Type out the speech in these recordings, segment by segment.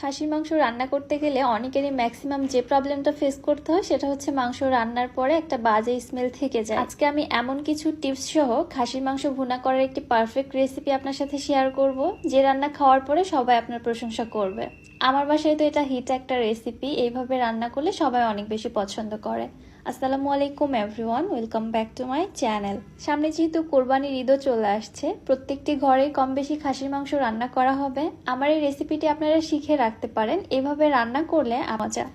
খাসির মাংস রান্না করতে গেলে অনেকেরই ম্যাক্সিমাম যে প্রবলেমটা ফেস করতে হয় সেটা হচ্ছে মাংস রান্নার পরে একটা বাজে স্মেল থেকে যায়। আজকে আমি এমন কিছু টিপস সহ খাসির মাংস ভুনা করার একটি পারফেক্ট রেসিপি আপনার সাথে শেয়ার করব, যে রান্না খাওয়ার পরে সবাই আপনার প্রশংসা করবে। আমার বাসায় তো এটা হিট একটা রেসিপি, এইভাবে রান্না করলে সবাই অনেক বেশি পছন্দ করে। আসসালামু আলাইকুম everyone, welcome back to my channel. সামনে যেহেতু কোরবানির ঈদও চলে আসছে, প্রত্যেকটি ঘরেই কম বেশি খাসির মাংস রান্না করা হবে। আমার এই রেসিপিটি আপনারা শিখে রাখতে পারেন, এভাবে রান্না করলে মজা।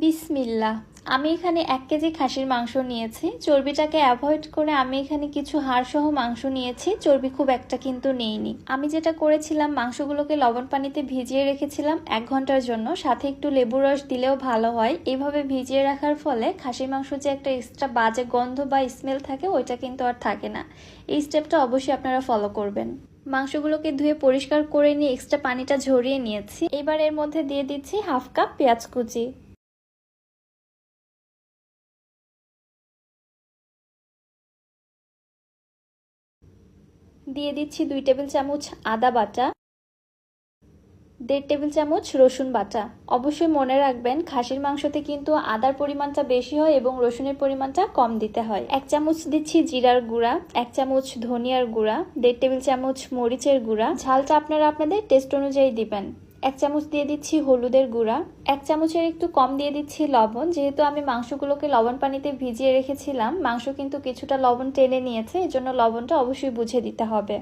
বিসমিল্লাহ। আমি এখানে 1 কেজি খাসির মাংস নিয়েছি। চর্বিটাকে অ্যাভয়েড করে আমি এখানে কিছু হাড়সহ মাংস নিয়েছি, চর্বি খুব একটা কিন্তু নেইনি। আমি যেটা করেছিলাম, মাংসগুলোকে লবণ পানিতে ভিজিয়ে রেখেছিলাম 1 ঘন্টার জন্য, সাথে একটু লেবুর রস দিলেও ভালো হয়। এইভাবে ভিজিয়ে রাখার ফলে খাসির মাংস যে একটা এক্সট্রা বাজে গন্ধ বা স্মেল থাকে, ওইটা কিন্তু আর থাকে না। এই স্টেপটা অবশ্যই আপনারা ফলো করবেন। মাংসগুলোকে ধুয়ে পরিষ্কার করে নিয়ে এক্সট্রা পানিটা ঝরিয়ে নিয়েছি। এবার এর মধ্যে দিয়ে দিচ্ছি 1/2 কাপ পেঁয়াজ কুচি, দিয়ে দিচ্ছি 2 টেবিল চামচ আদা বাটা, 1.5 টেবিল চামচ রসুন বাটা। অবশ্যই মনে রাখবেন, খাসির মাংসতে কিন্তু আদার পরিমাণটা বেশি হয় এবং রসুনের পরিমাণটা কম দিতে হয়। 1 চামচ দিচ্ছি জিরার গুঁড়া, 1 চামচ ধনিয়ার গুঁড়া, 1.5 টেবিল চামচ মরিচের গুঁড়া। ঝালটা আপনারা আপনাদের টেস্ট অনুযায়ী দিবেন। 1 চামচ দিয়ে দিচ্ছি হলুদের গুঁড়া, 1 চামচের একটু কম দিয়ে দিচ্ছি লবণ। যেহেতু আমি মাংসগুলোকে লবণ পানিতে ভিজিয়ে রেখেছিলাম, মাংস কিন্তু কিছুটা লবণ টেনে নিয়েছে, এজন্য লবণটা অবশ্যই বুঝে দিতে হবে।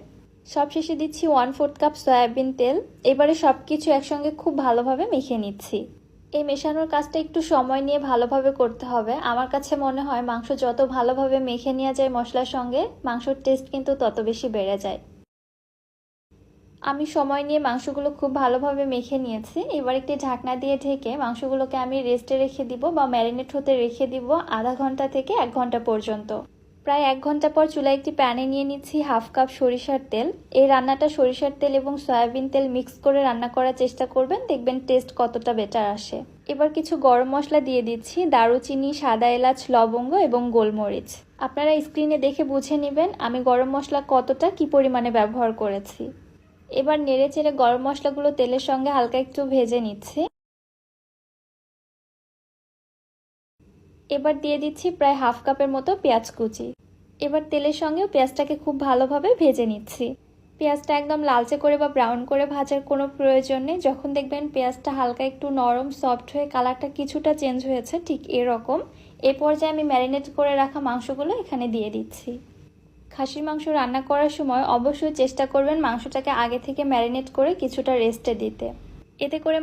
সবশেষে দিচ্ছি 1/4 কাপ সয়াবিন তেল। এবারে সবকিছু একসঙ্গে খুব ভালোভাবে মেখে নিচ্ছি। এই মেশানোর কাজটা একটু সময় নিয়ে ভালোভাবে করতে হবে। আমার কাছে মনে হয় মাংস যত ভালোভাবে মেখে নেওয়া যায় মশলার সঙ্গে, মাংসর টেস্ট কিন্তু তত বেশি বেড়ে যায়। আমি সময় নিয়ে মাংসগুলো খুব ভালোভাবে মেখে নিয়েছি। এবার একটি ঢাকনা দিয়ে ঢেকে মাংসগুলোকে আমি রেস্টে রেখে দিব বা ম্যারিনেট হতে রেখে দিব আধা ঘন্টা থেকে 1 ঘন্টা পর্যন্ত। প্রায় 1 ঘন্টা পর চুলায় একটি প্যানে নিয়ে নিচ্ছি 1/2 কাপ সরিষার তেল। এই রান্নাটা সরিষার তেল এবং সয়াবিন তেল মিক্স করে রান্না করার চেষ্টা করবেন, দেখবেন টেস্ট কতটা বেটার আসে। এবার কিছু গরম মশলা দিয়ে দিচ্ছি, দারুচিনি, সাদা এলাচ, লবঙ্গ এবং গোলমরিচ। আপনারা স্ক্রিনে দেখে বুঝে নেবেন আমি গরম মশলা কতটা কি পরিমাণে ব্যবহার করেছি। এবার নেড়ে চেড়ে গরম মশলাগুলো তেলের সঙ্গে হালকা একটু ভেজে নিচ্ছি। এবার দিয়ে দিচ্ছি প্রায় 1/2 কাপের মতো পেঁয়াজ কুচি। এবার তেলের সঙ্গেও পেঁয়াজটাকে খুব ভালোভাবে ভেজে নিচ্ছি। পেঁয়াজটা একদম লালচে করে বা ব্রাউন করে ভাজার কোনো প্রয়োজন নেই। যখন দেখবেন পেঁয়াজটা হালকা একটু নরম সফট হয়ে কালারটা কিছুটা চেঞ্জ হয়েছে, ঠিক এরকম এই পর্যায়ে আমি ম্যারিনেট করে রাখা মাংসগুলো এখানে দিয়ে দিচ্ছি। খাসির মাংস রান্না করার সময় অবশ্যই চেষ্টা করবেন মাংসটাকে আগে থেকে ম্যারিনেট করে কিছুটা রেস্টে দিতে। এতে করে